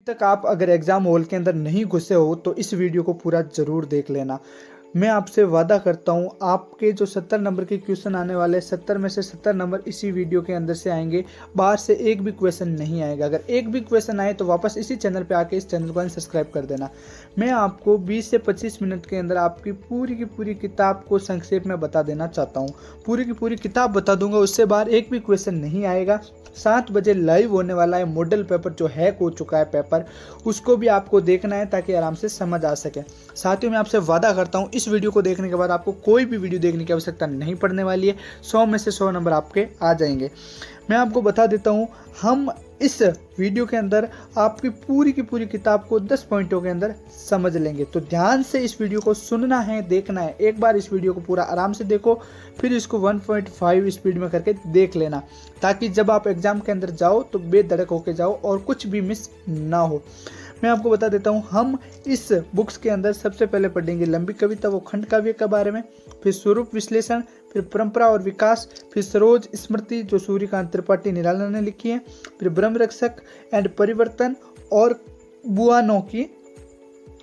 तक आप अगर एग्ज़ाम हॉल के अंदर नहीं घुसे हो तो इस वीडियो को पूरा ज़रूर देख लेना। मैं आपसे वादा करता हूँ आपके जो 70 नंबर के क्वेश्चन आने वाले 70 में से 70 नंबर इसी वीडियो के अंदर से आएंगे। बाहर से एक भी क्वेश्चन नहीं आएगा। अगर एक भी क्वेश्चन आए तो वापस इसी चैनल पे आके इस चैनल को अनसब्सक्राइब कर देना। मैं आपको 20 से 25 मिनट के अंदर आपकी पूरी की पूरी किताब को संक्षेप में बता देना चाहता हूँ। पूरी की पूरी किताब बता दूंगा, उससे बाहर एक भी क्वेश्चन नहीं आएगा। 7 बजे लाइव होने वाला है मॉडल पेपर जो हैक हो चुका है पेपर, उसको भी आपको देखना है ताकि आराम से समझ आ सके। साथियों, मैं आपसे वादा करता हूँ इस वीडियो को देखने के बाद आपको कोई भी वीडियो देखने की आवश्यकता नहीं पड़ने वाली है। 100 में से 100 नंबर आपके आ जाएंगे। मैं आपको बता देता हूँ, हम इस वीडियो के अंदर आपकी पूरी की पूरी किताब को 10 पॉइंटों के अंदर समझ लेंगे। तो ध्यान से इस वीडियो को सुनना है, देखना है। एक बार इस वीडियो को पूरा आराम से देखो, फिर इसको 1.5 स्पीड में करके देख लेना, ताकि जब आप एग्जाम के अंदर जाओ तो बेधड़क होके जाओ और कुछ भी मिस ना हो। मैं आपको बता देता हूँ, हम इस बुक्स के अंदर सबसे पहले पढ़ेंगे लंबी कविता वो खंड काव्य के बारे में, फिर स्वरूप विश्लेषण, फिर परंपरा और विकास, फिर सरोज स्मृति जो सूर्यकांत त्रिपाठी निराला ने लिखी है, फिर ब्रह्मरक्षक एंड परिवर्तन और बुआनों की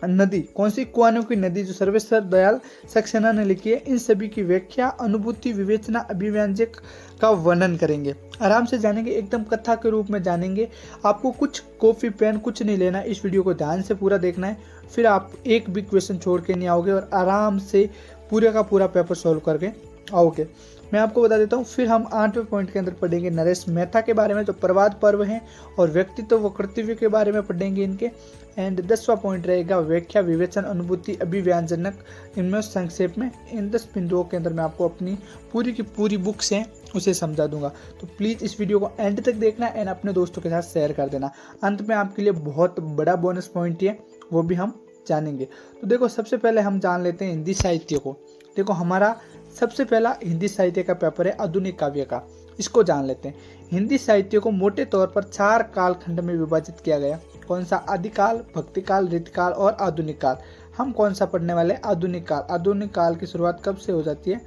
नदी, कौन सी कुआनों की नदी जो सर्वेश्वर दयाल सक्सेना ने लिखी है। इन सभी की व्याख्या, अनुभूति, विवेचना, अभिव्यंजक का वर्णन करेंगे। आराम से जानेंगे, एकदम कथा के रूप में जानेंगे। आपको कुछ कॉपी पेन कुछ नहीं लेना, इस वीडियो को ध्यान से पूरा देखना है। फिर आप एक भी क्वेश्चन छोड़ के नहीं आओगे और आराम से पूरे का पूरा पेपर सॉल्व करके आओगे। मैं आपको बता देता हूँ, फिर हम 8वें पॉइंट के अंदर पढ़ेंगे नरेश मेहता के बारे में जो प्रवाद पर्व हैं, और व्यक्तित्व व कर्तव्य के बारे में पढ़ेंगे इनके। एंड 10वां पॉइंट रहेगा व्याख्या, विवेचन, अनुभूति, अभिव्यंजनक। इनमें संक्षेप में इन 10 बिंदुओं के अंदर मैं आपको अपनी पूरी की पूरी बुक्स हैं उसे समझा दूंगा। तो प्लीज़ इस वीडियो को एंड तक देखना एंड अपने दोस्तों के साथ शेयर कर देना। अंत में आपके लिए बहुत बड़ा बोनस पॉइंट है, वो भी हम जानेंगे। तो देखो, सबसे पहले हम जान लेते हैं हिंदी साहित्य को। देखो, हमारा सबसे पहला हिंदी साहित्य का पेपर है आधुनिक काव्य का। इसको जान लेते हैं। हिंदी साहित्य को मोटे तौर पर 4 कालखंड में विभाजित किया गया। कौन सा? आदिकाल, भक्तिकाल, रीतिकाल और आधुनिक काल। हम कौन सा पढ़ने वाले? आधुनिक काल। आधुनिक काल की शुरुआत कब से हो जाती है?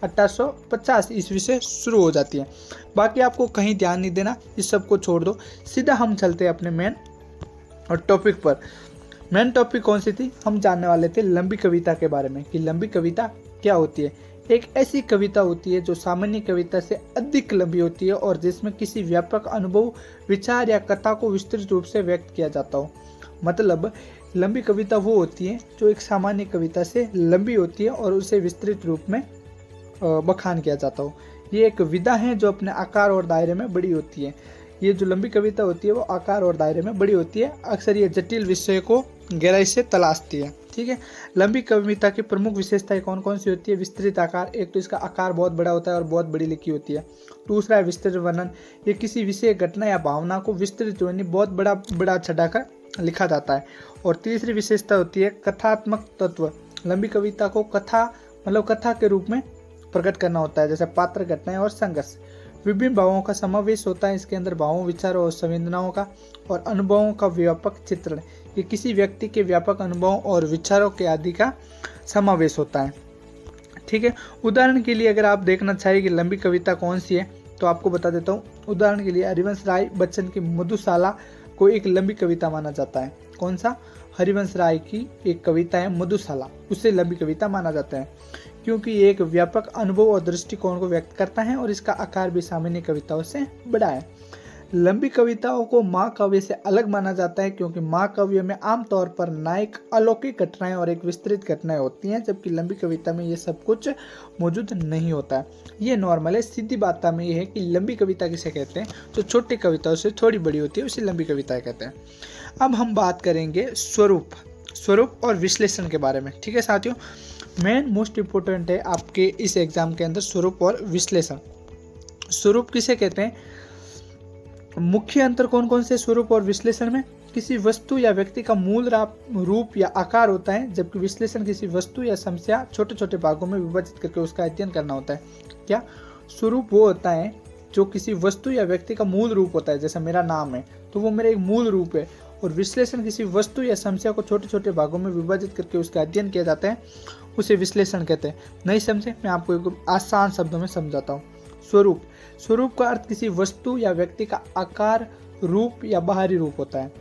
1850 ईस्वी से शुरू हो जाती है। बाकी आपको कहीं ध्यान नहीं देना, इस सब को छोड़ दो। सीधा हम चलते हैं अपने मेन और टॉपिक पर। मेन टॉपिक कौन सी थी? हम जानने वाले थे लंबी कविता के बारे में, कि लंबी कविता क्या होती है। एक ऐसी कविता होती है जो सामान्य कविता से अधिक लंबी होती है और जिसमें किसी व्यापक अनुभव, विचार या कथा को विस्तृत रूप से व्यक्त किया जाता हो। मतलब लंबी कविता वो होती है जो एक सामान्य कविता से लंबी होती है और उसे विस्तृत रूप में बखान किया जाता हो। ये एक विधा है जो अपने आकार और दायरे में बड़ी होती है। ये जो लंबी कविता होती है वो आकार और दायरे में बड़ी होती है। अक्सर ये जटिल विषय को गहराई से तलाशती है। ठीक है। लंबी कविता की प्रमुख विशेषताएं कौन कौन सी होती है? विस्तृत आकार, एक तो इसका आकार बहुत बड़ा होता है और बहुत बड़ी लिखी होती है। दूसरा है विस्तृत वर्णन, ये किसी विषय, घटना या भावना को विस्तृत यानी बहुत बड़ा चढ़ाकर लिखा जाता है। और तीसरी विशेषता होती है कथात्मक तत्व। लंबी कविता को कथा मतलब कथा के रूप में प्रकट करना होता है, जैसे पात्र, घटनाएं और संघर्ष। विभिन्न भावों का समावेश होता है इसके अंदर, भावों, विचारों और संवेदनाओं का और अनुभवों का व्यापक चित्रण। ये किसी व्यक्ति के व्यापक अनुभवों और विचारों के आदि का समावेश होता है। ठीक है। उदाहरण के लिए अगर आप देखना चाहिए कि लंबी कविता कौन सी है तो आपको बता देता हूँ। उदाहरण के लिए हरिवंश राय बच्चन की मधुशाला को एक लंबी कविता माना जाता है। कौन सा? हरिवंश राय की एक कविता है मधुशाला, उसे लंबी कविता माना जाता है क्योंकि ये एक व्यापक अनुभव और दृष्टिकोण को व्यक्त करता है और इसका आकार भी सामान्य कविताओं से बड़ा है। लंबी कविताओं को महाकाव्य से अलग माना जाता है क्योंकि महाकाव्य में आमतौर पर नायक, अलौकिक घटनाएं और एक विस्तृत घटनाएं होती हैं, जबकि लंबी कविता में ये सब कुछ मौजूद नहीं होता है। ये नॉर्मल है। सीधी बात में ये है कि लंबी कविता किसे कहते हैं? जो छोटी कविताओं से थोड़ी बड़ी होती है उसे लंबी कविता कहते हैं। अब हम बात करेंगे स्वरूप और विश्लेषण के बारे में। ठीक है साथियों, मेन मोस्ट इम्पोर्टेंट है आपके इस एग्जाम के अंदर स्वरूप और विश्लेषण। स्वरूप किसे कहते हैं? मुख्य अंतर कौन कौन से स्वरूप और विश्लेषण में? किसी वस्तु या व्यक्ति का मूल रूप या आकार होता है, जबकि विश्लेषण किसी वस्तु या समस्या छोटे छोटे भागों में विभाजित करके उसका अध्ययन करना होता है। क्या? स्वरूप वो होता है जो किसी वस्तु या व्यक्ति का मूल रूप होता है, जैसा मेरा नाम है तो वो मेरा एक मूल रूप है। और विश्लेषण किसी वस्तु या समस्या को छोटे छोटे भागों में विभाजित करके उसका अध्ययन किया जाता है, उसे विश्लेषण कहते हैं। नहीं समझे? मैं आपको एक आसान शब्दों में समझाता हूँ। स्वरूप का अर्थ किसी वस्तु या व्यक्ति का आकार, रूप या बाहरी रूप होता है।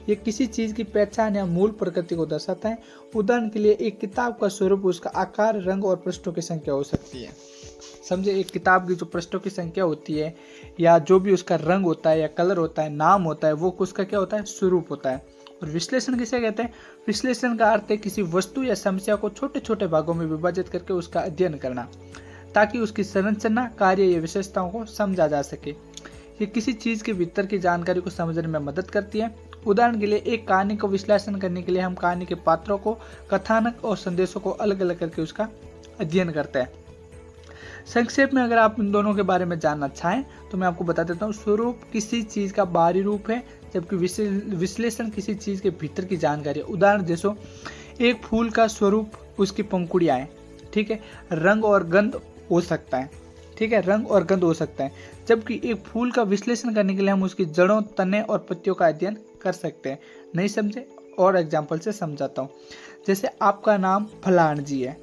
ये किसी चीज़ की पहचान या मूल प्रकृति को दर्शाता है। उदाहरण के लिए एक किताब का स्वरूप उसका आकार, रंग और पृष्ठों की संख्या हो सकती है। समझे, एक किताब की जो पृष्ठों की संख्या होती है या जो भी उसका रंग होता है या कलर होता है, नाम होता है, वो उसका क्या होता है, स्वरूप होता है। और विश्लेषण किसे कहते हैं? विश्लेषण का अर्थ है किसी वस्तु या समस्या को छोटे छोटे भागों में विभाजित करके उसका अध्ययन करना, ताकि उसकी संरचना, कार्य या विशेषताओं को समझा जा सके। ये किसी चीज़ के भीतर की जानकारी को समझने में मदद करती है। उदाहरण के लिए एक कहानी को विश्लेषण करने के लिए हम कहानी के पात्रों को, कथानक और संदेशों को अलग अलग करके उसका अध्ययन करते हैं। संक्षेप में अगर आप इन दोनों के बारे में जानना चाहें तो मैं आपको बता देता हूँ। स्वरूप किसी चीज़ का बाहरी रूप है, जबकि विश्लेषण किसी चीज़ के भीतर की जानकारी है। उदाहरण जैसो एक फूल का स्वरूप उसकी पंखुड़ियाँ हैं, ठीक है, रंग और गंध हो सकता है, ठीक है, रंग और गंध हो सकता है। जबकि एक फूल का विश्लेषण करने के लिए हम उसकी जड़ों, तने और पत्तियों का अध्ययन कर सकते हैं। नहीं समझे? और एग्जाम्पल से समझाता हूँ। जैसे आपका नाम फलान जी है,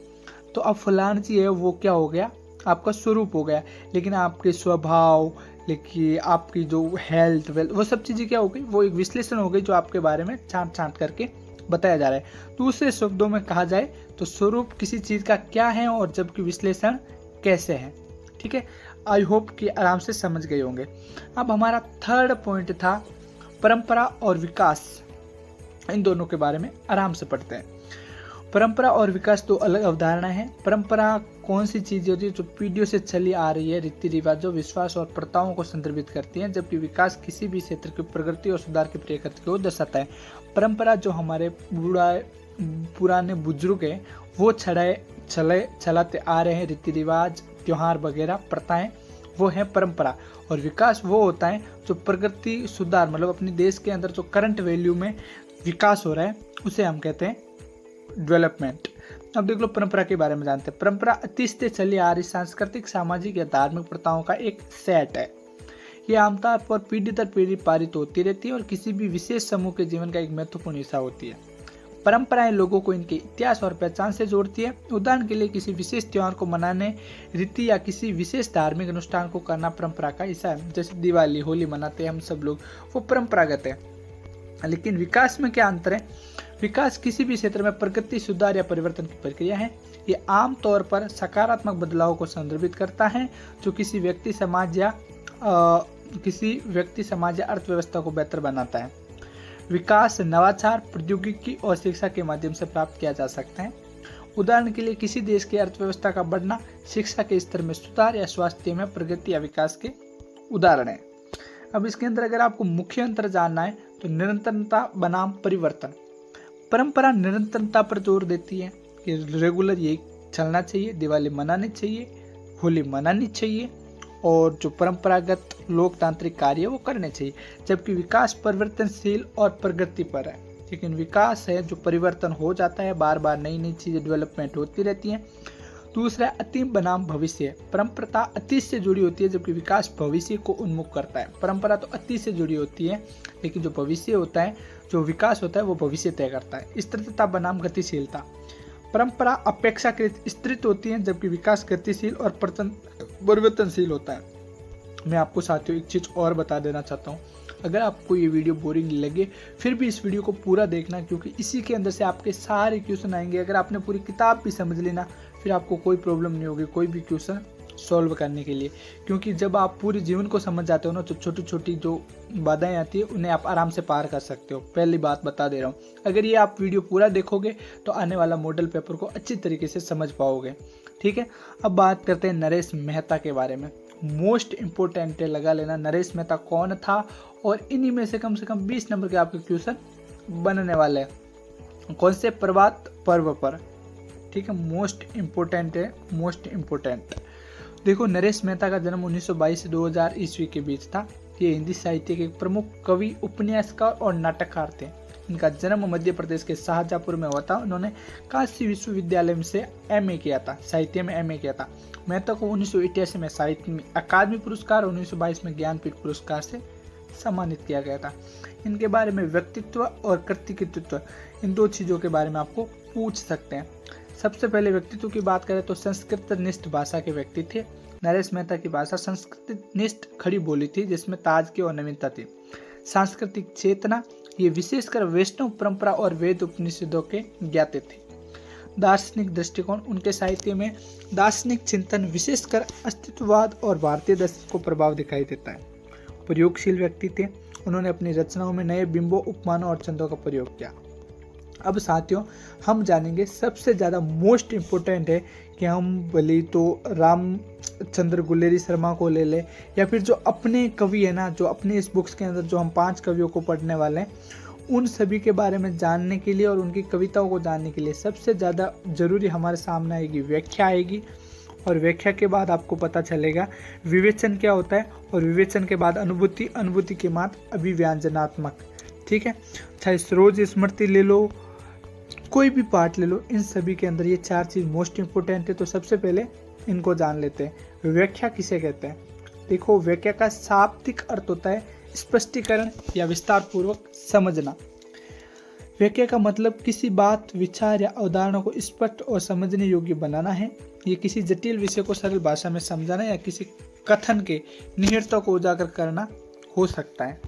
तो अब फलान जी है वो क्या हो गया, आपका स्वरूप हो गया। लेकिन आपके स्वभाव, लेकिन आपकी जो हेल्थ, वेल्थ, वो सब चीज़ें क्या हो गई, वो एक विश्लेषण हो गई जो आपके बारे में छांट छांट करके बताया जा रहा है। दूसरे शब्दों में कहा जाए तो स्वरूप किसी चीज़ का क्या है और जबकि विश्लेषण कैसे है। ठीक है, आई होप कि आराम से समझ गए होंगे। अब हमारा थर्ड पॉइंट था परंपरा और विकास। इन दोनों के बारे में आराम से पढ़ते हैं। परंपरा और विकास दो अलग अवधारणाएं हैं। परंपरा कौन सी चीज़ होती है जो पीढ़ियों से चली आ रही है, रीति रिवाजों, विश्वास और प्रथाओं को संदर्भित करती हैं, जबकि विकास किसी भी क्षेत्र की प्रगति और सुधार की प्रकृति को दर्शाता है। परंपरा जो हमारे पुराने बुजुर्ग हैं वो चलाते आ रहे हैं, रीति रिवाज, त्योहार वगैरह, प्रथाएं, वो है परंपरा। और विकास वो होता है जो प्रगति, सुधार, मतलब अपने देश के अंदर जो करंट वैल्यू में विकास हो रहा है उसे हम कहते हैं डेवलपमेंट। अब देख लो परंपरा के बारे में जानते हैं। परंपरा अतीत से चली आ रही सांस्कृतिक, सामाजिक या धार्मिक प्रथाओं का एक सेट है। ये आमतौर पर पीढ़ी दर पीढ़ी पारित होती रहती है और किसी भी विशेष समूह के जीवन का एक महत्वपूर्ण हिस्सा होती है। परंपराएं लोगों को इनके इतिहास और पहचान से जोड़ती है। उदाहरण के लिए किसी विशेष त्योहार को मनाने, रीति या किसी विशेष धार्मिक अनुष्ठान को करना परंपरा का हिस्सा है। जैसे दिवाली, होली मनाते हैं हम सब लोग, वो परंपरागत है। लेकिन विकास में क्या अंतर है? विकास किसी भी क्षेत्र में प्रगति, सुधार या परिवर्तन की प्रक्रिया है। ये आमतौर पर सकारात्मक बदलाव को संदर्भित करता है जो किसी व्यक्ति, समाज या अर्थव्यवस्था को बेहतर बनाता है। विकास नवाचार, प्रौद्योगिकी और शिक्षा के माध्यम से प्राप्त किया जा सकता है। उदाहरण के लिए किसी देश की अर्थव्यवस्था का बढ़ना, शिक्षा के स्तर में सुधार या स्वास्थ्य में प्रगति या विकास के उदाहरण है। अब इसके अंदर अगर आपको मुख्य अंतर जानना है तो निरंतरता बनाम परिवर्तन। परंपरा निरंतरता पर जोर देती है कि रेगुलर ये चलना चाहिए, दिवाली मनानी चाहिए, होली मनानी चाहिए और जो परंपरागत लोकतांत्रिक कार्य वो करने चाहिए। जबकि विकास परिवर्तनशील और प्रगति पर है। लेकिन विकास है जो परिवर्तन हो जाता है, बार बार नई नई चीजें डेवलपमेंट होती रहती हैं। दूसरा अतीत बनाम भविष्य। परंपरा अतीत से जुड़ी होती है जबकि विकास भविष्य को उन्मुख करता है। परंपरा तो अतीत से जुड़ी होती है लेकिन जो भविष्य होता है, जो विकास होता है, वो भविष्य तय करता है। स्थिरता बनाम गतिशीलता। परंपरा अपेक्षाकृत स्थिर होती है जबकि विकास गतिशील और परिवर्तनशील होता है। मैं आपको साथियों एक चीज़ और बता देना चाहता हूँ। अगर आपको ये वीडियो बोरिंग लगे फिर भी इस वीडियो को पूरा देखना, क्योंकि इसी के अंदर से आपके सारे क्वेश्चन आएंगे। अगर आपने पूरी किताब भी समझ लेना फिर आपको कोई प्रॉब्लम नहीं होगी कोई भी क्वेश्चन सॉल्व करने के लिए, क्योंकि जब आप पूरे जीवन को समझ जाते हो ना तो छोटी छोटी जो बाधाएं आती है उन्हें आप आराम से पार कर सकते हो। पहली बात बता दे रहा हूँ, अगर ये आप वीडियो पूरा देखोगे तो आने वाला मॉडल पेपर को अच्छी तरीके से समझ पाओगे। ठीक है, अब बात करते हैं नरेश मेहता के बारे में। मोस्ट इम्पोर्टेंट है, लगा लेना नरेश मेहता कौन था, और इन्हीं में से कम 20 नंबर के आपके क्वेश्चन बनने वाले हैं। कौन से प्रभात पर्व पर? ठीक है, मोस्ट इम्पोर्टेंट है, मोस्ट इम्पोर्टेंट। देखो, नरेश मेहता का जन्म 1922 से 2000 ईस्वी के बीच था। ये हिंदी साहित्य के एक प्रमुख कवि, उपन्यासकार और नाटककार थे। इनका जन्म मध्य प्रदेश के शाहजहाँपुर में हुआ था। उन्होंने काशी विश्वविद्यालय से एमए किया था, साहित्य में एमए किया था। मेहता को 1988 में साहित्य में अकादमी पुरस्कार, 1922 में ज्ञानपीठ पुरस्कार से सम्मानित किया गया था। इनके बारे में व्यक्तित्व और कृतित्व, इन दो चीज़ों के बारे में आपको पूछ सकते हैं। सबसे पहले व्यक्तित्व की बात करें तो संस्कृत निष्ठ भाषा के व्यक्ति थे। नरेश मेहता की भाषा संस्कृत निष्ठ खड़ी बोली थी जिसमें ताजगी और नवीनता थी। सांस्कृतिक चेतना, ये विशेषकर वैष्णव परंपरा और वेद उपनिषदों के ज्ञाते थे। दार्शनिक दृष्टिकोण, उनके साहित्य में दार्शनिक चिंतन विशेषकर अस्तित्ववाद और भारतीय दर्शन को प्रभाव दिखाई देता है। प्रयोगशील व्यक्ति थे, उन्होंने अपनी रचनाओं में नए बिंबों, उपमानों और छंदों का प्रयोग किया। अब साथियों हम जानेंगे सबसे ज़्यादा मोस्ट इम्पोर्टेंट है कि हम भले तो रामचंद्र गुलेरी शर्मा को ले लें या फिर जो अपने कवि है ना, जो अपने इस बुक्स के अंदर जो हम 5 कवियों को पढ़ने वाले हैं, उन सभी के बारे में जानने के लिए और उनकी कविताओं को जानने के लिए सबसे ज़्यादा ज़रूरी हमारे सामने आएगी व्याख्या आएगी। और व्याख्या के बाद आपको पता चलेगा विवेचन क्या होता है, और विवेचन के बाद अनुभूति, अनुभूति के बाद अभिव्यंजनात्मक। ठीक है, चाहे सरोज स्मृति ले लो, कोई भी पार्ट ले लो, इन सभी के अंदर ये 4 चीज़ मोस्ट इंपोर्टेंट है। तो सबसे पहले इनको जान लेते हैं। व्याख्या किसे कहते हैं? देखो, व्याख्या का शाब्दिक अर्थ होता है स्पष्टीकरण या विस्तार पूर्वक समझना। व्याख्या का मतलब किसी बात, विचार या अवधारणा को स्पष्ट और समझने योग्य बनाना है। ये किसी जटिल विषय को सरल भाषा में समझाना या किसी कथन के निहितता को उजागर करना हो सकता है।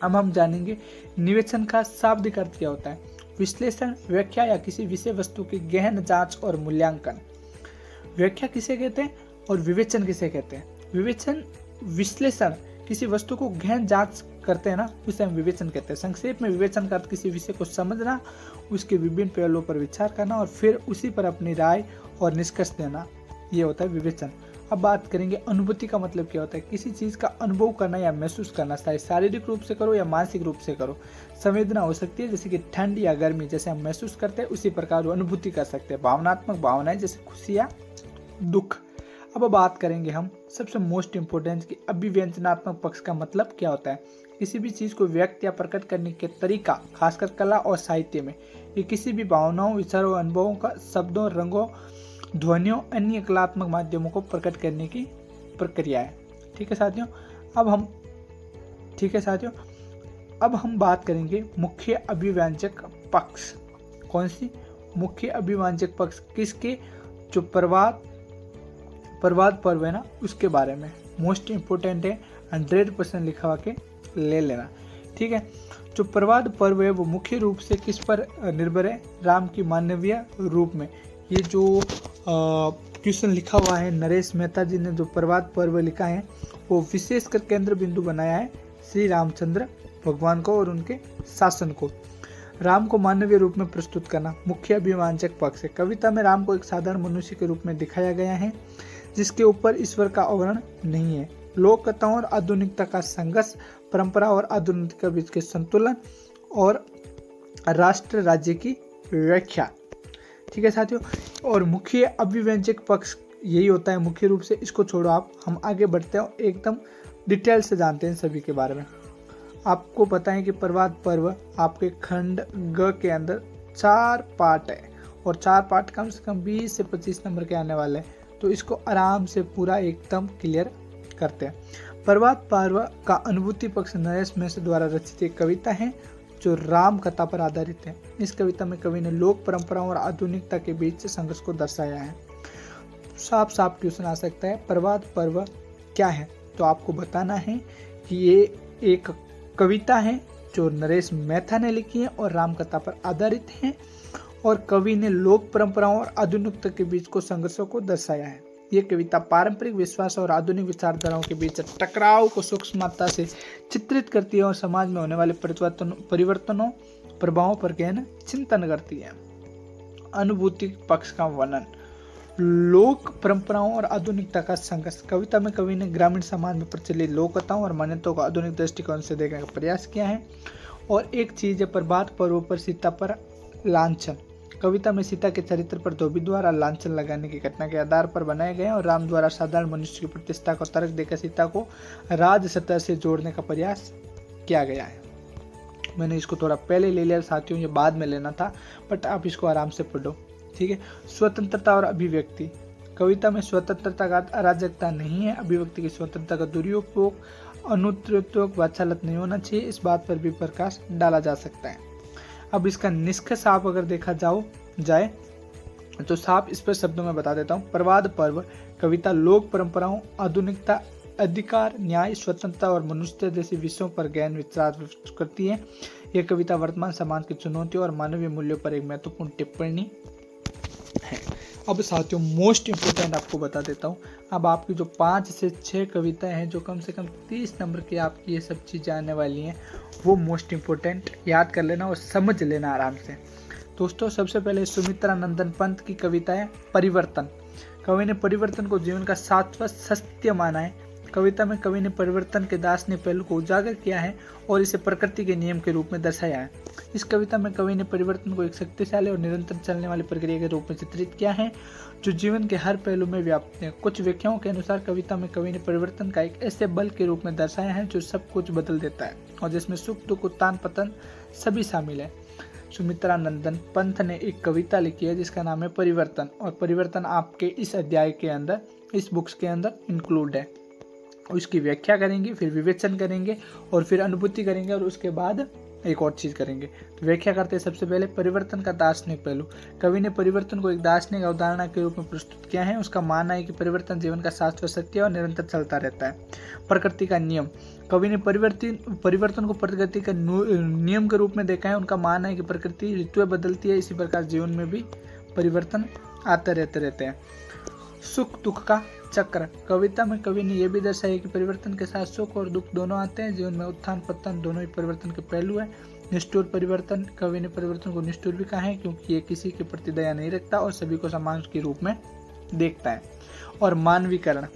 अब हम जानेंगे निवेचन का शाब्दिक अर्थ क्या होता है। विश्लेषण, व्याख्या या किसी विषय वस्तु की गहन जांच और मूल्यांकन। व्याख्या किसे कहते हैं और विवेचन किसे कहते हैं? विवेचन, विश्लेषण, किसी वस्तु को गहन जांच करते हैं ना, उसे हम विवेचन कहते हैं। संक्षेप में विवेचन का अर्थ किसी विषय को समझना, उसके विभिन्न पहलुओं पर विचार करना और फिर उसी पर अपनी राय और निष्कर्ष देना, ये होता है विवेचन। अब बात करेंगे अनुभूति का मतलब क्या होता है। किसी चीज़ का अनुभव करना या महसूस करना, चाहे शारीरिक रूप से करो या मानसिक रूप से करो। संवेदना हो सकती है, जैसे कि ठंड या गर्मी, जैसे हम महसूस करते हैं उसी प्रकार अनुभूति कर सकते हैं। भावनात्मक भावनाएं, जैसे खुशी या दुख। अब बात करेंगे हम सबसे मोस्ट इम्पोर्टेंट कि अभिव्यंजनात्मक पक्ष का मतलब क्या होता है। किसी भी चीज़ को व्यक्त या प्रकट करने के तरीका, खासकर कला और साहित्य में। ये किसी भी भावनाओं, विचारों, अनुभवों का शब्दों, रंगों, ध्वनियों, अन्य कलात्मक माध्यमों को प्रकट करने की प्रक्रिया है। ठीक है साथियों, अब हम बात करेंगे मुख्य अभिव्यंजक पक्ष। कौन सी? मुख्य अभिव्यंजक पक्ष किसके? जो प्रवाद पर्व है ना, उसके बारे में। मोस्ट इम्पोर्टेंट है, 100% लिखा हुआ के ले लेना। ठीक है, जो प्रवाद पर्व है वो मुख्य रूप से किस पर निर्भर है? राम की मानवीय रूप में। ये जो क्वेश्चन लिखा हुआ है, नरेश मेहता जी ने जो प्रवाद पर्व लिखा है वो विशेषकर केंद्र बिंदु बनाया है श्री रामचंद्र भगवान को और उनके शासन को। राम को मानवीय रूप में प्रस्तुत करना मुख्य अभिव्यंजक पक्ष है। कविता में राम को एक साधारण मनुष्य के रूप में दिखाया गया है जिसके ऊपर ईश्वर का आवरण नहीं है। लोक कथाओं और आधुनिकता का संघर्ष, परंपरा और आधुनिकता के बीच के संतुलन और राष्ट्र राज्य की व्याख्या। ठीक है साथियों, और मुख्य अभिव्यंजक पक्ष यही होता है मुख्य रूप से। इसको छोड़ो आप, हम आगे बढ़ते हैं, एकदम डिटेल से जानते हैं सभी के बारे में। आपको पता है कि प्रवाद पर्व आपके खंड ग के अंदर 4 पार्ट है और 4 पार्ट कम से कम 20 से 25 नंबर के आने वाले हैं, तो इसको आराम से पूरा एकदम क्लियर करते हैं। प्रवाद पर्व का अनुभूति पक्ष नरेश मेहता द्वारा रचित एक कविता है जो राम कथा पर आधारित है। इस कविता में कवि ने लोक परंपराओं और आधुनिकता के बीच संघर्ष को दर्शाया है। साफ साफ ट्यूशन आ सकता है, प्रवाद पर्व क्या है? तो आपको बताना है कि ये एक कविता है जो नरेश मेहता ने लिखी है और राम कथा पर आधारित है, और कवि ने लोक परंपराओं और आधुनिकता के बीच को संघर्षों को दर्शाया है। ये कविता पारंपरिक विश्वास और आधुनिक विचारधाराओं के बीच टकराव को सूक्ष्मता से चित्रित करती है और समाज में होने वाले परिवर्तनों, प्रभावों पर गहन चिंतन करती है। अनुभूति पक्ष का वर्णन, लोक परंपराओं और आधुनिकता का संघर्ष। कविता में कवि ने ग्रामीण समाज में प्रचलित लोक कथाओं और मान्यताओं को आधुनिक दृष्टिकोण से देखने का प्रयास किया है। और एक चीज है प्रभात पर्व पर सीता पर लांछन। कविता में सीता के चरित्र पर धोबी द्वारा लांछन लगाने की घटना के आधार पर बनाए गए और राम द्वारा साधारण मनुष्य की प्रतिष्ठा को तर्क देकर सीता को राज सतह से जोड़ने का प्रयास किया गया है। मैंने इसको थोड़ा पहले ले लिया साथियों, ये बाद में लेना था, बट आप इसको आराम से पढ़ो। ठीक है, स्वतंत्रता और अभिव्यक्ति। कविता में स्वतंत्रता का अराजकता नहीं है, अभिव्यक्ति की स्वतंत्रता का दुरुपयोग, अनुत्तोक वाचालत नहीं होना चाहिए, इस बात पर भी प्रकाश डाला जा सकता है। अब इसका निष्कर्ष आप अगर देखा जाए तो साफ इस पर शब्दों में बता देता हूँ। प्रवाद पर्व कविता लोक परंपराओं, आधुनिकता, अधिकार, न्याय, स्वतंत्रता और मनुष्यता जैसे विषयों पर गहन विचार करती है। यह कविता वर्तमान समाज की चुनौतियों और मानवीय मूल्यों पर एक महत्वपूर्ण टिप्पणी है। अब साथियों मोस्ट इम्पोर्टेंट आपको बता देता हूँ। अब आपकी जो 5 से 6 कविताएं हैं जो कम से कम 30 नंबर की आपकी ये सब चीज़ें आने वाली हैं, वो मोस्ट इम्पोर्टेंट याद कर लेना और समझ लेना आराम से। दोस्तों सबसे पहले सुमित्रा नंदन पंत की कविता है परिवर्तन। कवि ने परिवर्तन को जीवन का शाश्वत सत्य माना है। कविता में कवि ने परिवर्तन के दार्शनिक पहलू को उजागर किया है और इसे प्रकृति के नियम के रूप में दर्शाया है। इस कविता में कवि ने परिवर्तन को एक शक्तिशाली और निरंतर चलने वाली प्रक्रिया के रूप में चित्रित किया है जो जीवन के हर पहलू में व्याप्त है। कुछ व्याख्याओं के अनुसार कविता में कवि ने परिवर्तन का एक ऐसे बल के रूप में दर्शाया है जो सब कुछ बदल देता है और जिसमें सुख दुख उत्थान पतन सभी शामिल है। सुमित्रा नंदन पंत ने एक कविता लिखी है जिसका नाम है परिवर्तन, और परिवर्तन आपके इस अध्याय के अंदर, इस बुक्स के अंदर इंक्लूड है। उसकी व्याख्या करेंगे, फिर विवेचन करेंगे और फिर अनुभूति करेंगे और उसके बाद एक और चीज़ करेंगे। तो व्याख्या करते हैं सबसे पहले परिवर्तन का दार्शनिक पहलू। कवि ने परिवर्तन को एक दार्शनिक अवधारणा के रूप में प्रस्तुत किया है। उसका मानना है कि परिवर्तन जीवन का शाश्वत सत्य और निरंतर चलता रहता है। प्रकृति का नियम। कवि ने परिवर्तन को प्रकृति का नियम के रूप में देखा है। उनका मानना है कि प्रकृति ऋतुएं बदलती है, इसी प्रकार जीवन में भी परिवर्तन आते रहते हैं। सुख दुख का चक्र। कविता में कवि ने यह भी दर्शाया कि परिवर्तन के साथ सुख और दुख दोनों आते हैं। जीवन में उत्थान पतन दोनों ही परिवर्तन के पहलू है। निष्ठुर परिवर्तन। कवि ने परिवर्तन को निष्ठुर भी कहा है क्योंकि ये किसी के प्रति दया नहीं रखता और सभी को समान के रूप में देखता है। और मानवीकरण।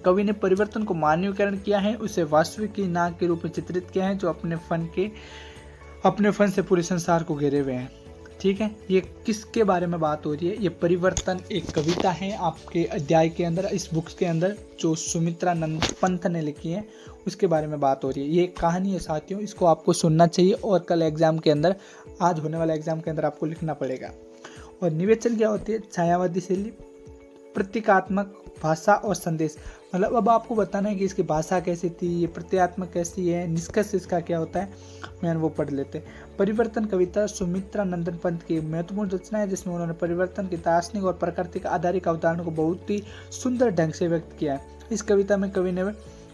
कवि ने परिवर्तन को मानवीकरण किया है, उसे वास्तविक की नाग के रूप में चित्रित किया है जो अपने फन से पूरे संसार को घेरे हुए हैं। ठीक है, ये किसके बारे में बात हो रही है? ये परिवर्तन एक कविता है आपके अध्याय के अंदर, इस बुक्स के अंदर जो सुमित्रा नंदन पंत ने लिखी है उसके बारे में बात हो रही है। ये एक कहानी है साथियों, इसको आपको सुनना चाहिए और कल एग्जाम के अंदर, आज होने वाले एग्जाम के अंदर आपको लिखना पड़ेगा। और निवेचन क्या होती है? छायावादी शैली, प्रतीकात्मक भाषा और संदेश। मतलब अब आपको बताना है कि इसकी भाषा कैसी थी, ये प्रतीकात्मक कैसी है, निष्कर्ष इसका क्या होता है, मैं वो पढ़ लेते हैं। परिवर्तन कविता सुमित्रा नंदन पंत की महत्वपूर्ण रचना है जिसमें उन्होंने परिवर्तन की दार्शनिक और प्राकृतिक आधारिक अवधारणा को बहुत ही सुंदर ढंग से व्यक्त किया है। इस कविता में कवि ने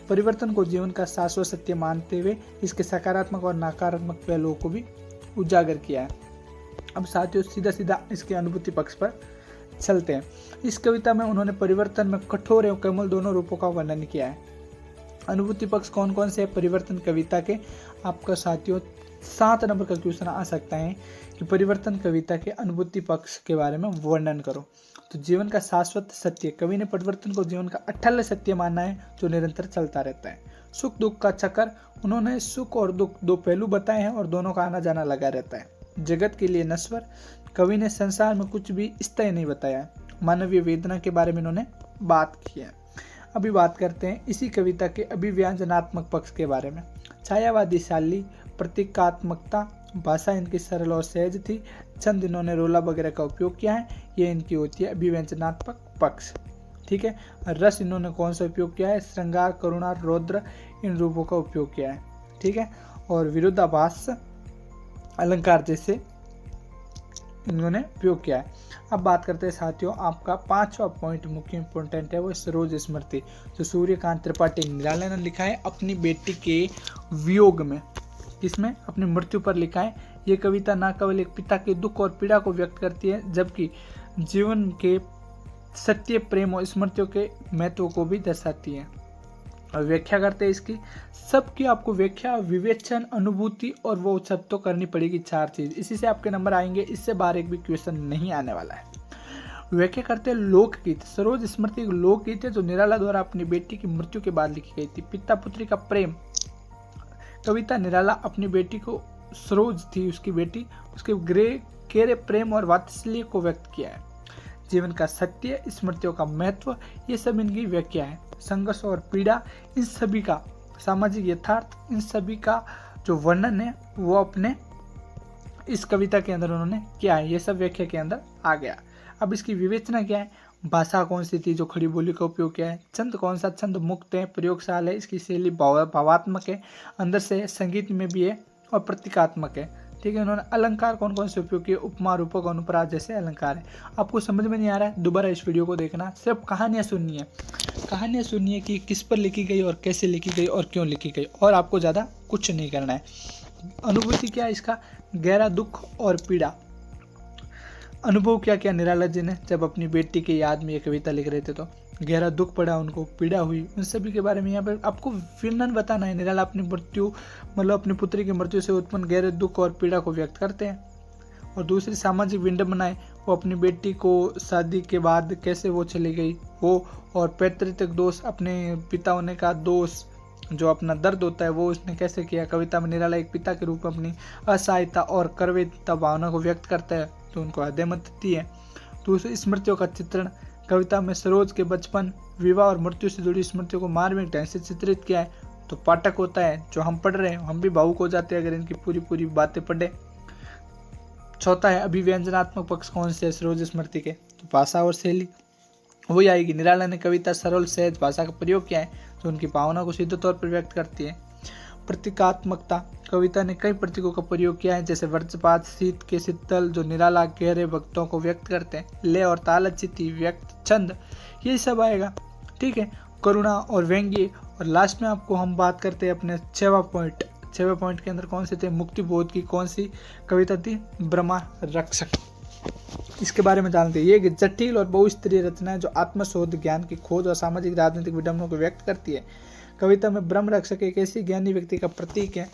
परिवर्तन को जीवन का शाश्वत सत्य मानते हुए इसके सकारात्मक और नकारात्मक पहलुओं को भी उजागर किया है। अब साथियों सीधा इसके अनुभूति पक्ष पर चलते हैं। इस कविता में उन्होंने परिवर्तन में कठोर एवं कोमल दोनों रूपों का वर्णन किया है। अनुभूति पक्ष कौन कौन से है परिवर्तन कविता के? आपका साथियों 7 नंबर का क्वेश्चन आ सकता है कि परिवर्तन कविता के अनुभूति पक्ष के बारे में वर्णन करो। तो जीवन का शाश्वत सत्य। कवि ने परिवर्तन को जीवन का अटल सत्य माना है जो निरंतर चलता रहता है। सुख दुख का चक्र। उन्होंने सुख और दुख दो पहलू बताए हैं और दोनों का आना जाना लगा रहता है। जगत के लिए नश्वर। कवि ने संसार में कुछ भी स्थायी नहीं बताया। मानवीय वेदना के बारे में इन्होंने बात की है। अभी बात करते हैं इसी कविता के अभिव्यंजनात्मक पक्ष के बारे में। छायावादी शैली, प्रतीकात्मकता, भाषा इनकी सरल और सहज थी। छंद इन्होंने रोला वगैरह का उपयोग किया है, ये इनकी होती है अभिव्यंजनात्मक पक्ष। ठीक है, रस इन्होंने कौन सा उपयोग किया है? श्रृंगार, करुणा, रौद्र इन रूपों का उपयोग किया है। ठीक है, और विरोधाभास, अलंकार जैसे इन्होंने उपयोग किया है। अब बात करते हैं साथियों आपका 5वां पॉइंट मुख्य इंपॉर्टेंट है, वो सरोज स्मृति जो सूर्यकांत त्रिपाठी निराला ने लिखा है अपनी बेटी के वियोग में, किसमें? अपनी मृत्यु पर लिखा है। ये कविता न केवल एक पिता के दुख और पीड़ा को व्यक्त करती है जबकि जीवन के सत्य, प्रेम और स्मृतियों के महत्व को भी दर्शाती है। और व्याख्या करते हैं इसकी, सबकी आपको व्याख्या, विवेचन, अनुभूति और वो सब तो करनी पड़ेगी 4 चीज। इसी से आपके नंबर आएंगे, इससे बाहर एक भी क्वेश्चन नहीं आने वाला है। व्याख्या करते हैं लोकगीत। सरोज स्मृति एक लोकगीत है जो निराला द्वारा अपनी बेटी की मृत्यु के बाद लिखी गई थी। पिता पुत्री का प्रेम। कविता निराला अपनी बेटी को, सरोज थी उसकी बेटी, उसके गहरे प्रेम और वात्सल्य को व्यक्त किया है। जीवन का सत्य, स्मृतियों का महत्व, ये सब इनकी व्याख्या है। संघर्ष और पीड़ा, इन सभी का सामाजिक यथार्थ, इन सभी का जो वर्णन है वो अपने इस कविता के अंदर उन्होंने किया है। ये सब व्याख्या के अंदर आ गया। अब इसकी विवेचना क्या है? भाषा कौन सी थी जो खड़ी बोली का उपयोग किया है? छंद कौन सा? छंद मुक्त है, प्रयोगशाल है, इसकी शैली भावात्मक है, अंदर से संगीत में भी है और प्रतीकात्मक है। ठीक है, उन्होंने अलंकार कौन कौन से उपयोग किए? उपमा, रूपक, अनुप्रास जैसे अलंकार है। आपको समझ में नहीं आ रहा है, दोबारा इस वीडियो को देखना, सिर्फ कहानियाँ सुननी है। कहानियाँ सुननी है कि किस पर लिखी गई और कैसे लिखी गई और क्यों लिखी गई, और आपको ज़्यादा कुछ नहीं करना है। अनुभूति क्या है इसका? गहरा दुख और पीड़ा। अनुभव क्या क्या निराला जी ने जब अपनी बेटी की याद में ये कविता लिख रहे थे, तो गहरा दुख पड़ा उनको, पीड़ा हुई, उन सभी के बारे में यहाँ पर आपको वर्णन बताना है। निराला अपनी मृत्यु मतलब अपनी पुत्री की मृत्यु से उत्पन्न गहरे दुख और पीड़ा को व्यक्त करते हैं। और दूसरी सामाजिक विडंबनाएं, वो अपनी बेटी को शादी के बाद कैसे वो चली गई वो, और पैतृक दोष, अपने पिता होने का दोष, जो अपना दर्द होता है वो उसने कैसे किया। कविता में निराला एक पिता के रूप में अपनी असहायता और कर्तव्यता भावना को व्यक्त करता है, तो उनको हृदय में देती है। दूसरी स्मृतियों का चित्रण, कविता में सरोज के बचपन, विवाह और मृत्यु से जुड़ी स्मृतियों को मार्मिक ढंग से चित्रित किया है, तो पाठक होता है जो हम पढ़ रहे हैं, हम भी भावुक हो जाते हैं अगर इनकी पूरी बातें पढ़े। चौथा है अभिव्यंजनात्मक पक्ष कौन से है सरोज स्मृति के? तो भाषा और शैली वही आएगी। निराला ने कविता सरल सहज भाषा का प्रयोग किया है, जो उनकी भावना को सीधे तौर पर व्यक्त करती है। प्रतीकात्मकता, कविता ने कई प्रतीकों का प्रयोग किया है, जैसे वज्रपात, शीत के शीतल, जो निराला गहरे भक्तों को व्यक्त करते हैं। लय और तालचिति, व्यक्त, छंद, ये सब आएगा। ठीक है, करुणा और व्यंग्य। और लास्ट में आपको हम बात करते हैं अपने 6वां पॉइंट के अंदर कौन से थे? मुक्ति बोध की कौन सी कविता थी? ब्रह्मा रक्षक। इसके बारे में जानते हैं। ये जटिल और बहुस्तरीय रचना है जो आत्मशोध, ज्ञान की खोज और सामाजिक राजनीतिक विडंबनों को व्यक्त करती है। कविता में ब्रह्म रक्षक एक ऐसी ज्ञानी व्यक्ति का प्रतीक है।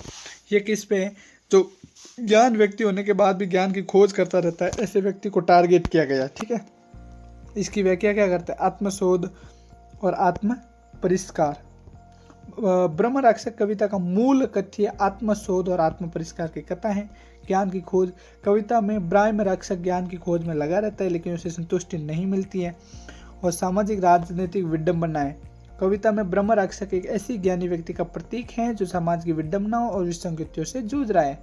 ये किस पे है? जो ज्ञान व्यक्ति होने के बाद भी ज्ञान की खोज करता रहता है, ऐसे व्यक्ति को टारगेट किया गया। ठीक है, इसकी व्याख्या क्या करते हैं? आत्मशोध और आत्म परिष्कार। ब्रह्म रक्षक कविता का मूल कथ्य आत्मशोध और आत्म परिष्कार की कथा है। ज्ञान की खोज, कविता में ब्रह्म रक्षक ज्ञान की खोज में लगा रहता है, लेकिन उसे संतुष्टि नहीं मिलती है। और सामाजिक राजनीतिक विडंबनाएं, कविता में ब्रह्म रक्षक एक ऐसी ज्ञानी व्यक्ति का प्रतीक है जो समाज की विडंबनाओं और विसंगतियों से जूझ रहा है।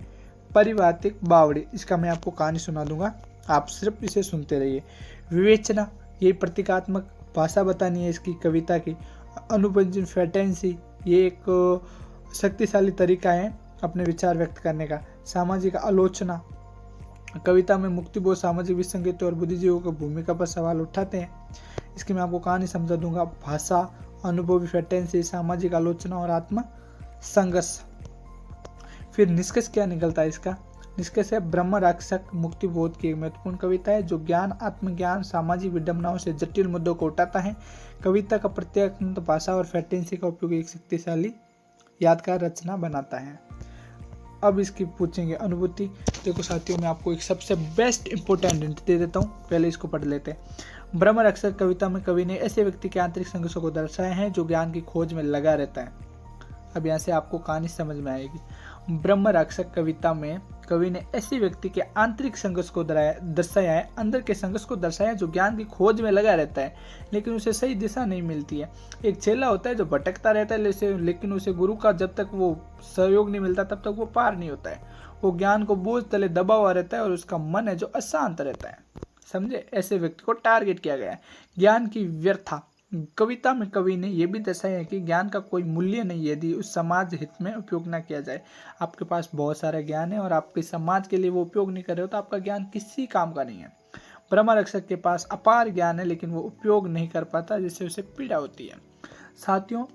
परिवार्तिक बावड़ी, इसका मैं आपको कहानी सुना दूंगा, आप सिर्फ इसे सुनते रहिए। विवेचना, ये प्रतीकात्मक भाषा बतानी है इसकी कविता की। अनुपंजन फैटेंसी, ये एक शक्तिशाली तरीका है अपने विचार व्यक्त करने का। सामाजिक आलोचना, कविता में मुक्तिबोध सामाजिक विसंगति और बुद्धिजीवियों की भूमिका पर सवाल उठाते हैं। इसकी मैं आपको कहानी समझा दूंगा। भाषा, अनुभवी फैटेंसी, सामाजिक आलोचना और आत्म संघर्ष। फिर निष्कर्ष क्या निकलता है इसका? निष्कर्ष है ब्रह्म रक्षक मुक्तिबोध की एक महत्वपूर्ण कविता है जो ज्ञान, आत्मज्ञान, सामाजिक विडंबनाओं से जटिल मुद्दों को उठाता है। कविता का प्रत्येक भाषा और फैटेंसी का उपयोग एक शक्तिशाली यादगार रचना बनाता है। अब इसकी पूछेंगे अनुभूति। देखो साथियों, मैं आपको एक सबसे बेस्ट इंपोर्टेंट हिंट दे देता हूँ, पहले इसको पढ़ लेते हैं। ब्रह्म रक्षक कविता में कवि ने ऐसे व्यक्ति के आंतरिक संघर्षों को दर्शाया है जो ज्ञान की खोज में लगा रहता है। अब यहाँ से आपको कहानी समझ में आएगी। ब्रह्म रक्षक कविता में कवि ने ऐसे व्यक्ति के आंतरिक संघर्ष को दर्शाया है, अंदर के संघर्ष को दर्शाया है जो ज्ञान की खोज में लगा रहता है, लेकिन उसे सही दिशा नहीं मिलती है। एक चेला होता है जो भटकता रहता है, लेकिन उसे गुरु का जब तक वो सहयोग नहीं मिलता तब तक वो पार नहीं होता है। वो ज्ञान को बोझ तले दबा हुआ रहता है और उसका मन है जो अशांत रहता है। समझे? ऐसे व्यक्ति को टारगेट किया गया है। ज्ञान की व्यर्था, कविता में कवि ने यह भी दर्शाया है कि ज्ञान का कोई मूल्य नहीं है यदि उस समाज हित में उपयोग ना किया जाए। आपके पास बहुत सारा ज्ञान है और आपके समाज के लिए वो उपयोग नहीं कर रहे हो तो आपका ज्ञान किसी काम का नहीं है। ब्रह्म रक्षक के पास अपार ज्ञान है लेकिन वो उपयोग नहीं कर पाता, जिससे उसे पीड़ा होती है। साथियों,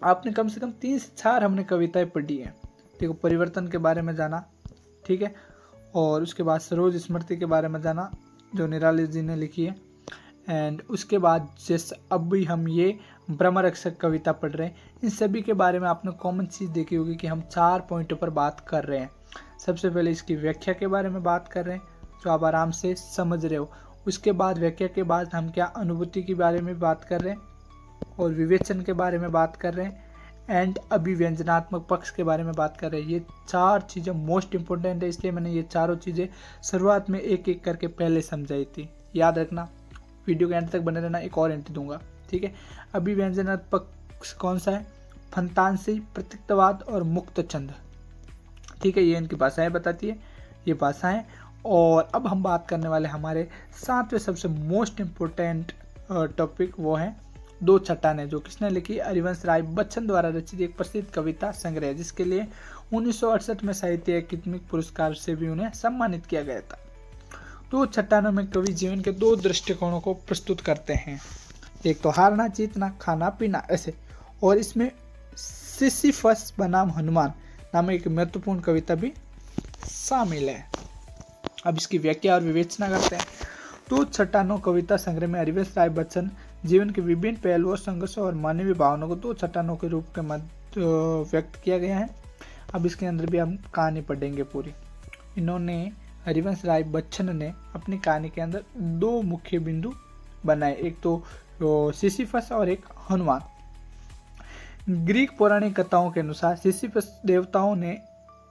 आपने कम से कम 3 से 4 हमने कविताएं पढ़ी हैं। देखो, परिवर्तन के बारे में जाना, ठीक है, और उसके बाद सरोज स्मृति के बारे में जाना जो निराला जी ने लिखी है, एंड उसके बाद जैसे अब भी हम ये ब्रह्म रक्षक कविता पढ़ रहे हैं। इन सभी के बारे में आपने कॉमन चीज़ देखी होगी कि हम 4 पॉइंटों पर बात कर रहे हैं। सबसे पहले इसकी व्याख्या के बारे में बात कर रहे हैं जो आप आराम से समझ रहे हो। उसके बाद व्याख्या के बाद हम क्या अनुभूति के बारे में बात कर रहे हैं और विवेचन के बारे में बात कर रहे हैं एंड अभिव्यंजनात्मक पक्ष के बारे में बात कर रहे हैं। ये 4 चीज़ें मोस्ट इंपॉर्टेंट है, इसलिए मैंने ये चारों चीज़ें शुरुआत में एक एक करके पहले समझाई थी। याद रखना, वीडियो के एंड तक बने रहना, एक और हिंट दूंगा, ठीक है। अभिव्यंजनात्मक पक्ष कौन सा है? फंतांसी, प्रतीकवाद और मुक्त छंद, ठीक है। ये इनकी भाषाएं बताती है, ये भाषाएं। और अब हम बात करने वाले हमारे 7वें सबसे मोस्ट इम्पोर्टेंट टॉपिक, वो है 2 चट्टानें, जो किसने लिखी? हरिवंश राय बच्चन द्वारा रचित एक प्रसिद्ध कविता संग्रह है, जिसके लिए 1968 में साहित्य अकादमी पुरस्कार से भी उन्हें सम्मानित किया गया था। 2 चट्टानों में कवि जीवन के 2 दृष्टिकोणों को प्रस्तुत करते हैं, एक तो हारना जीतना, खाना पीना, ऐसे। और इसमें सिसिफस बनाम हनुमान, नामक एक महत्वपूर्ण कविता भी शामिल है। अब इसकी व्याख्या और विवेचना करते हैं। तो चट्टानों कविता संग्रह में हरिवंश राय बच्चन जीवन के विभिन्न पहलुओं, संघर्षों और मानवीय भावनाओं को दो चट्टानों के रूप में व्यक्त किया गया है। अब इसके अंदर भी हम कहानी पढ़ेंगे पूरी। इन्होंने हरिवंश राय बच्चन ने अपनी कहानी के अंदर दो मुख्य बिंदु बनाए, एक तो सिसिफस और एक हनुमान। ग्रीक पौराणिक कथाओं के अनुसार सिसिफस देवताओं ने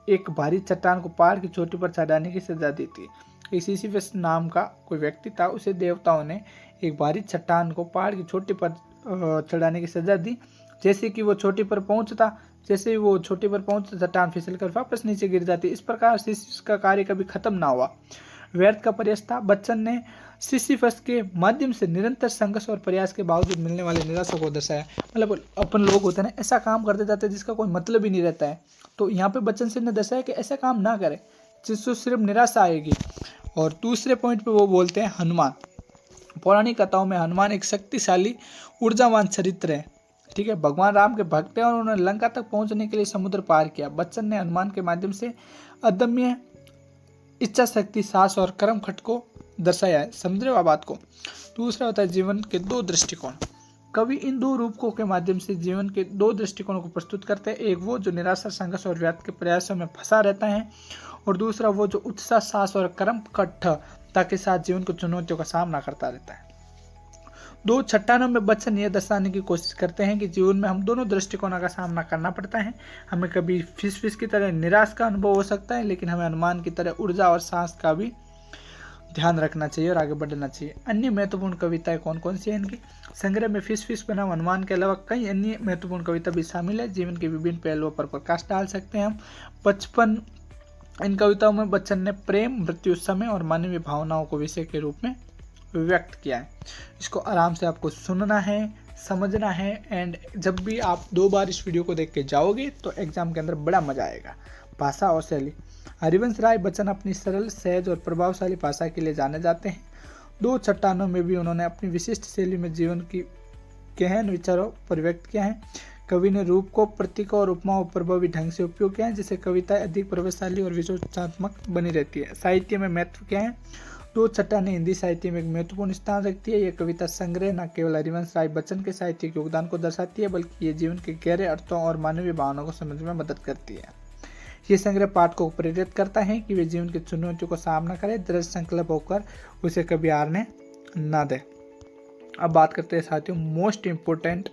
एक भारी चट्टान को पहाड़ की चोटी पर चढ़ाने की सजा दी थी। सिसिफस नाम का कोई व्यक्ति था, उसे देवताओं ने एक भारी चट्टान को पहाड़ की चोटी पर चढ़ाने की सजा दी। जैसे कि वो चोटी पर पहुंचता, चट्टान फिसल कर वापस नीचे गिर जाती। इस प्रकार सिसिफस का कार्य कभी खत्म ना हुआ, व्यर्थ का प्रयास था। बच्चन ने सिसिफस के माध्यम से निरंतर संघर्ष और प्रयास के बावजूद मिलने वाली निराशा को दर्शाया। मतलब अपन लोग होते हैं ना, ऐसा काम करते जाते हैं जिसका कोई मतलब ही नहीं रहता है, तो यहाँ पे बच्चन सिंह ने दर्शाया कि ऐसा काम ना करें जिससे सिर्फ निराशा आएगी। और दूसरे पॉइंट पे वो बोलते हैं हनुमान। पौराणिक कथाओं में हनुमान एक शक्तिशाली ऊर्जावान चरित्र है, ठीक है। भगवान राम के भक्त हैं और उन्होंने लंका तक पहुंचने के लिए समुद्र पार किया। बच्चन ने हनुमान के माध्यम से अदम्य इच्छा शक्ति, साहस और कर्म खट को दर्शाया है। समझे बात को। दूसरा होता है जीवन के दो दृष्टिकोण। कवि इन दो रूपकों के माध्यम से जीवन के दो दृष्टिकोणों को प्रस्तुत करते हैं। एक वो जो निराशा, संघर्ष और व्यर्थ के प्रयासों में फंसा रहता है, और दूसरा वो जो उत्साह, साहस और कर्म कठता के साथ जीवन को चुनौतियों का सामना करता रहता है। दो चट्टानों में बच्चन यह दर्शाने की कोशिश करते हैं कि जीवन में हम दोनों दृष्टिकोणों का सामना करना पड़ता है। हमें कभी फिस की तरह निराश का अनुभव हो सकता है, लेकिन हमें हनुमान की तरह ऊर्जा और साहस का भी ध्यान रखना चाहिए और आगे बढ़ना चाहिए। अन्य महत्वपूर्ण कविताएं कौन कौन सी हैं इनकी? संग्रह में फिस बनाम हनुमान के अलावा कई अन्य महत्वपूर्ण कविता भी शामिल है। जीवन के विभिन्न पहलुओं पर प्रकाश डाल सकते हैं हम। 55 इन कविताओं में बच्चन ने प्रेम, मृत्यु, समय और मानवीय भावनाओं को विषय के रूप में व्यक्त किया है। इसको आराम से आपको सुनना है, समझना है, एंड जब भी आप 2 बार इस वीडियो को देख के जाओगे तो एग्जाम के अंदर बड़ा मजा आएगा। भाषा और शैली। हरिवंश राय बच्चन अपनी सरल, सहज और प्रभावशाली भाषा के लिए जाने जाते हैं। दो चट्टानों में भी उन्होंने अपनी विशिष्ट शैली में जीवन की गहन विचारों पर व्यक्त किया है। कवि ने रूप को, प्रतीकों और उपमाओं प्रभावी ढंग से उपयोग किया है, जिससे कविताएं अधिक प्रभावशाली और विचारात्मक बनी रहती है। साहित्य में महत्व क्या है? दो चट्टानें हिंदी साहित्य में एक महत्वपूर्ण स्थान रखती है। यह कविता संग्रह न केवल हरिवंश राय बच्चन के साहित्यिक योगदान को दर्शाती है, बल्कि ये जीवन के गहरे अर्थों और मानवीय भावनाओं को समझने में मदद करती है। ये संग्रह पाठकों को प्रेरित करता है कि वे जीवन की चुनौतियों को सामना करें, दृढ़ संकल्प होकर उसे कभी हारने न दें। अब बात करते हैं साथियों मोस्ट इम्पोर्टेंट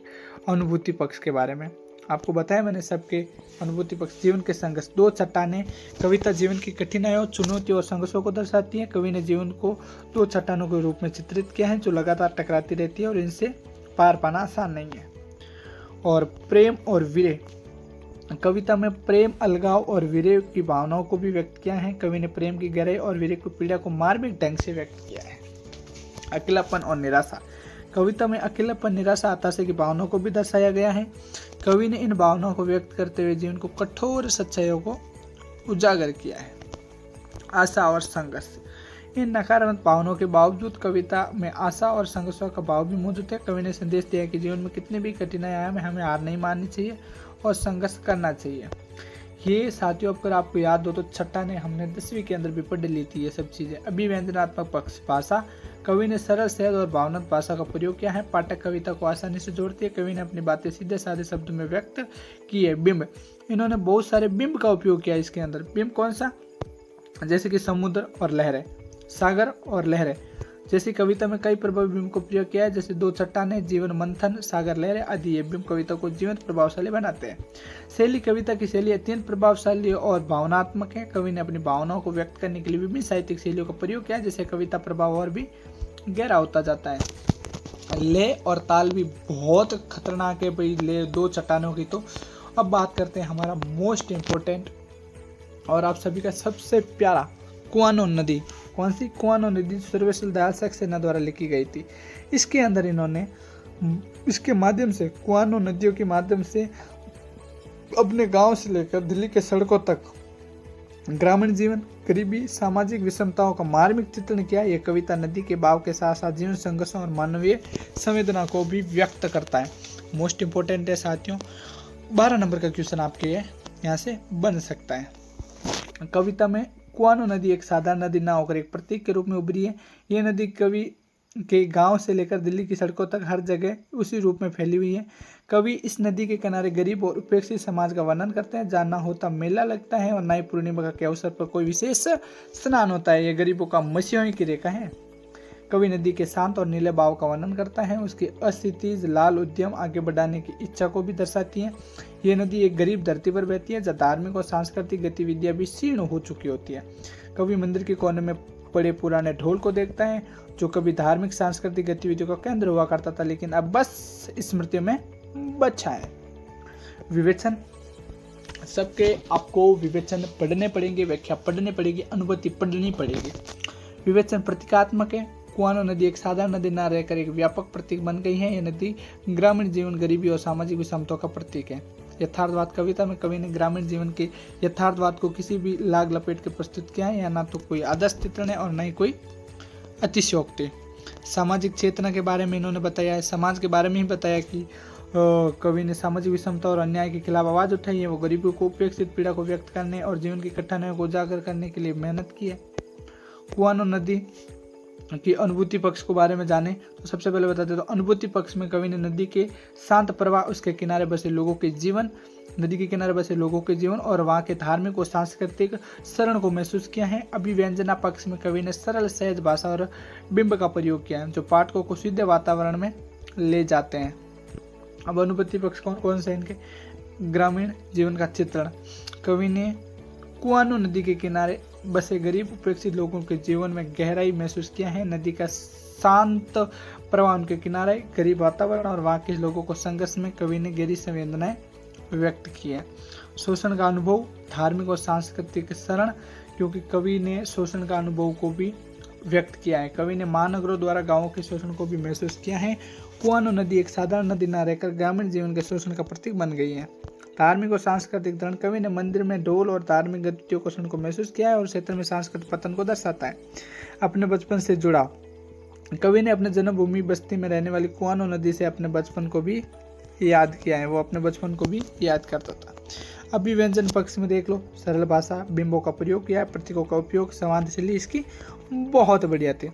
अनुभूति पक्ष के बारे में। आपको बताया मैंने सबके अनुभूति पक्ष। जीवन के संघर्ष। दो चट्टानें कविता जीवन की कठिनाइयों, चुनौतियों और संघर्षों को दर्शाती है। कवि ने जीवन को दो चट्टानों के रूप में चित्रित किया है जो लगातार टकराती रहती है और इनसे पार पाना आसान नहीं है। और प्रेम और वीर्य। कविता में प्रेम, अलगाव और वीर्य की भावनाओं को भी व्यक्त किया है। कवि ने प्रेम की गहराई और वीर्य की पीड़ा को मार्मिक ढंग से व्यक्त किया है। अकेलापन और निराशा। कविता में अकेलापन, निराशा, हताशा की भावनाओं को भी दर्शाया गया है। कवि ने इन भावनाओं को व्यक्त करते हुए जीवन को कठोर सच्चाइयों को उजागर किया है। आशा और संघर्ष। इन नकारात्मक भावनाओं के बावजूद कविता में आशा और संघर्षों का भाव भी मौजूद है। कवि ने संदेश दिया है कि जीवन में कितनी भी कठिनाई आए हमें हार नहीं माननी चाहिए और संघर्ष करना चाहिए। ये साथियों अगर आपको याद हो तो चट्टानें हमने 10वीं के अंदर भी पढ़ ली थी ये सब चीज़ें। अभिव्यंजनात्मक पक्ष। भाषा। कवि ने सरल, सहज और भावनात्मक भाषा का प्रयोग किया है। पाठक कविता को आसानी से जोड़ती है। कवि ने अपनी बातें सीधे साधे शब्दों में व्यक्त की है। बिंब। इन्होंने बहुत सारे बिंब का उपयोग किया इसके अंदर। बिंब कौन सा? जैसे कि समुद्र और लहरें, सागर और लहरें। जैसी कविता में कई प्रभावी बिंब को प्रयोग किया है, जैसे दो चट्टानें, जीवन मंथन, सागर लहरें आदि। ये बिंब कविता को जीवंत प्रभावशाली बनाते हैं। शैली। कविता की शैली अत्यंत प्रभावशाली और भावनात्मक है। कवि ने अपनी भावनाओं को व्यक्त करने के लिए विभिन्न साहित्यिक शैलियों का प्रयोग किया है, जिससे कविता प्रभाव और भी गहरा होता जाता है। लय और ताल भी बहुत खतरनाक है भाई, लय दो चट्टानों की। तो अब बात करते हैं हमारा मोस्ट इम्पोर्टेंट और आप सभी का सबसे प्यारा कुआनो नदी। कौन सी? कुआनो नदी सर्वेश्वर दयाल सक्सेना द्वारा लिखी गई थी। इसके अंदर इन्होंने इसके माध्यम से, कुआनो नदियों के माध्यम से अपने गांव से लेकर दिल्ली के सड़कों तक ग्रामीण जीवन, गरीबी, सामाजिक विषमताओं का मार्मिक चित्रण किया। यह कविता नदी के भाव के साथ साथ जीवन संघर्षों और मानवीय संवेदना को भी व्यक्त करता है। मोस्ट इंपोर्टेंट है साथियों। 12 नंबर का क्वेश्चन आपके है। यहाँ से बन सकता है। कविता में कुआनो नदी एक साधारण नदी ना होकर एक प्रतीक के रूप में उभरी है। ये नदी कवि के गांव से लेकर दिल्ली की सड़कों तक हर जगह उसी रूप में फैली हुई है। कवि इस नदी के किनारे गरीब और उपेक्षित समाज का वर्णन करते हैं, जहाँ ना होता मेला लगता है और ना ही पूर्णिमा के अवसर पर कोई विशेष स्नान होता है। ये गरीबों का मसीहों की रेखा है। कवि नदी के शांत और नीले भाव का वर्णन करता है, उसकी अस्थितिज लाल उद्यम आगे बढ़ाने की इच्छा को भी दर्शाती है। ये नदी एक गरीब धरती पर बहती है, जहाँ धार्मिक और सांस्कृतिक गतिविधियां भी क्षीण हो चुकी होती है। कवि मंदिर के कोने में पड़े पुराने ढोल को देखता है, जो कभी धार्मिक सांस्कृतिक गतिविधियों का केंद्र हुआ करता था, लेकिन अब बस स्मृतियों में बचा है। विवेचन, सबके आपको विवेचन पढ़ने पड़ेंगे, व्याख्या पढ़ने पड़ेगी, अनुभूति पढ़नी पड़ेगी। विवेचन प्रतीकात्मक है। कुआनो नदी एक साधारण नदी न रहकर एक व्यापक प्रतीक बन गई है। यह नदी ग्रामीण जीवन, गरीबी और सामाजिक विषमताओं का प्रतीक है। यथार्थवाद, कविता में कवि ने ग्रामीण जीवन के यथार्थवाद को किसी भी लाग लपेट के प्रस्तुत किया है। यह ना तो कोई आदर्श चित्रण है और न ही कोई अतिशयोक्ति। सामाजिक चेतना के बारे में इन्होंने बताया है, समाज के बारे में ही बताया कि कवि ने सामाजिक विषमता और अन्याय के खिलाफ आवाज उठाई है। वो गरीबों को, उपेक्षित पीड़ा को व्यक्त करने और जीवन की कठिनाइयों को उजागर करने के लिए मेहनत की है। कुआनो नदी की अनुभूति पक्ष के बारे में जाने तो सबसे पहले बताते तो अनुभूति पक्ष में कवि ने नदी के शांत प्रवाह, उसके किनारे बसे लोगों के जीवन, नदी के किनारे बसे लोगों के जीवन और वहाँ के धार्मिक और सांस्कृतिक शरण को महसूस किया है। अभिव्यंजना पक्ष में कवि ने सरल सहज भाषा और बिंब का प्रयोग किया है, जो पाठकों को सीधे वातावरण में ले जाते हैं। अब अनुभूति पक्ष कौन से इनके? ग्रामीण जीवन का चित्रण। कवि ने कुआनो नदी के किनारे बसे गरीब उपेक्षित लोगों के जीवन में गहराई महसूस किया है। नदी का शांत प्रवाह, उनके किनारे, गरीब वातावरण और वहाँ के लोगों को संघर्ष में कवि ने गहरी संवेदनाएं व्यक्त की है। शोषण का अनुभव, धार्मिक और सांस्कृतिक शरण, क्योंकि कवि ने शोषण का अनुभव को भी व्यक्त किया है। कवि ने महानगरों द्वारा गांवों के शोषण को भी महसूस किया है। कुआनो नदी एक साधारण नदी न रहकर ग्रामीण जीवन के शोषण का प्रतीक बन गई है। धार्मिक और सांस्कृतिक दृढ़, कवि ने मंदिर में ढोल और धार्मिक गतिविधियों को शोषण को महसूस किया है और क्षेत्र में सांस्कृतिक पतन को दर्शाता है। अपने बचपन से जुड़ा, कवि ने अपने जन्मभूमि बस्ती में रहने वाली कुआनो नदी से अपने बचपन को भी याद किया है। वो अपने बचपन को भी याद करता था। अभिव्यंजन पक्ष में देख लो, सरल भाषा, बिंबों का प्रयोग किया है, प्रतीकों का उपयोग, संवाद शैली इसकी बहुत बढ़िया थी।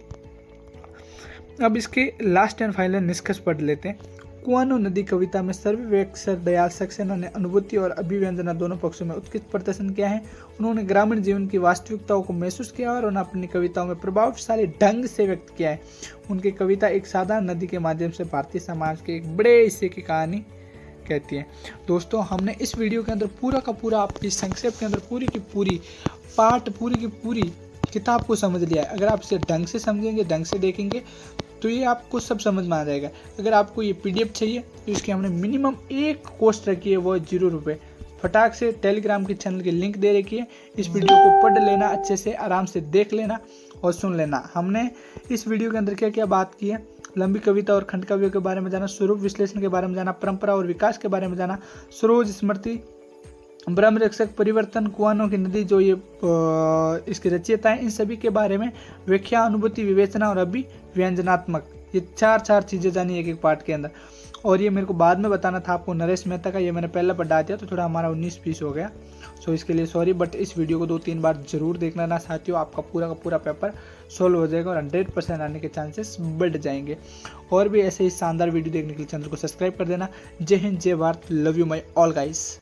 अब इसके लास्ट एंड फाइनल निष्कर्ष पढ़ लेते हैं। कुआनो नदी कविता में सर्वव्यापक दयाल सक्सेना ने अनुभूति और अभिव्यंजना दोनों पक्षों में उत्कृष्ट प्रदर्शन किया है। उन्होंने ग्रामीण जीवन की वास्तविकताओं को महसूस किया और उन्हें अपनी कविताओं में प्रभावशाली ढंग से व्यक्त किया है। उनकी कविता एक साधारण नदी के माध्यम से भारतीय समाज के एक बड़े हिस्से की कहानी कहती है। दोस्तों, हमने इस वीडियो के अंदर पूरा का पूरा आपकी संक्षेप के अंदर पूरी की पूरी किताब को समझ लिया है। अगर आप इसे ढंग से समझेंगे, ढंग से देखेंगे तो ये आपको सब समझ में आ जाएगा। अगर आपको ये PDF चाहिए तो इसकी हमने मिनिमम एक कॉस्ट रखी है, वो 0 रुपये। फटाक से टेलीग्राम के चैनल की लिंक दे रखी है। इस वीडियो को पढ़ लेना, अच्छे से आराम से देख लेना और सुन लेना। हमने इस वीडियो के अंदर क्या क्या बात की है, लंबी कविता और खंड काव्यों के बारे में जाना, स्वरूप विश्लेषण के बारे में जाना, परंपरा और विकास के बारे में जाना, सरोज स्मृति, ब्रह्म रक्षक, परिवर्तन, कुआनो की नदी जो ये इसकी रचयिता है, इन सभी के बारे में व्याख्या, अनुभूति, विवेचना और अभिव्यंजनात्मक, ये चार चीजें जानी एक पार्ट के अंदर। और ये मेरे को बाद में बताना था आपको नरेश मेहता का, ये मैंने पहले पढ़ा दिया तो थोड़ा हमारा 19-20 हो गया। सो इसके लिए सॉरी, बट इस वीडियो को 2-3 बार जरूर देखना ना साथियों, आपका पूरा का पूरा पेपर सॉल्व हो जाएगा और 100% आने के चांसेस बढ़ जाएंगे। और भी ऐसे ही शानदार वीडियो देखने के लिए चैनल को सब्सक्राइब कर देना। जय हिंद, जय Bharat, love you my all guys.